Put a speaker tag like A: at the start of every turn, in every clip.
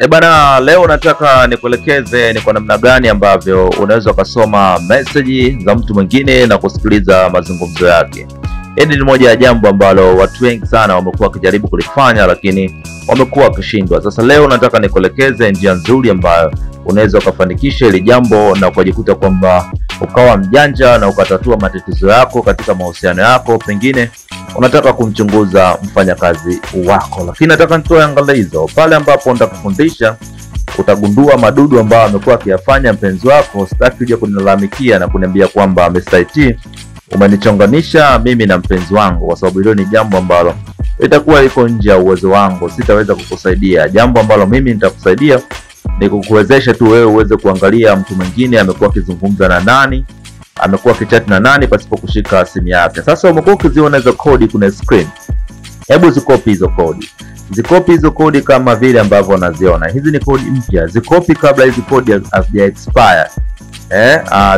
A: Bana, leo nataka nikuelekeze ni kwa namna gani ambavyo unaweza kusoma message za mtu mwingine na kusikiliza mazungumzo yake. Hili ni moja ya jambo ambalo watu wengi sana wamekuwa wakijaribu kulifanya lakini wamekuwa wakishindwa. Sasa leo nataka nikuelekeze njia nzuri ambayo unaweza kufanikisha hili jambo na kujikuta kwamba ukawa mjanja na ukatatua matatizo yako katika mahusiano yako. Pengine unataka kumchunguza mfanyakazi wako, lakini nataka nitoe angalizo pale ambapo nitakufundisha utagundua madudu ambayo amekuwa akiyafanya mpenzi wako. Sitaki uje kunilalamikia na kuniambia kwamba Mr. IT umenichonganisha mimi na mpenzi wangu, kwa sababu hilo ni jambo ambalo litakuwa liko nje ya uwezo wangu. Sitaweza kukusaidia. Jambo ambalo mimi nitakusaidia ni kukuwezesha tu wewe uweze kuangalia mtu mwingine amekuwa akizungumza na nani, amekuwa akichat na nani pasipo kushika simu yake. Sasa umekuwa ukiziona hizo kodi kuna screen. Hebu zikopi hizo kodi. Zikopi hizo kodi kama vile ambavyo unaziona. Hizi ni kodi mpya. Zikopi kabla hizo kodi hazija expire.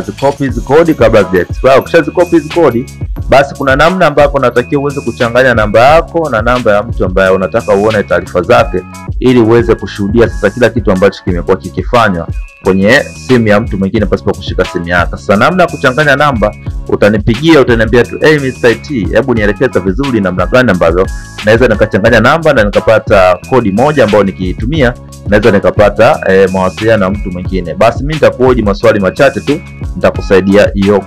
A: Zikopi hizo kodi kabla hazija expire. Ukishazikopi hizo kodi, basi kuna namna ambapo unatakiwa uweze kuchanganya namba yako na namba ya mtu ambaye unataka uone taarifa zake, ili uweze kushuhudia sasa kila kitu ambacho kimekuwa kikifanywa kwenye simu ya mtu mwingine pasipo kushika simu yake. Sasa namna ya kuchanganya namba, utanipigia, utaniambia tu Mr. IT, hebu nielekeza vizuri namna gani ambavyo naweza nikachanganya namba na nikapata kodi moja ambayo nikiitumia naweza nikapata mawasiliano na mtu mwingine. Basi mimi nitakuhoji maswali machache tu, nitakusaidia hiyo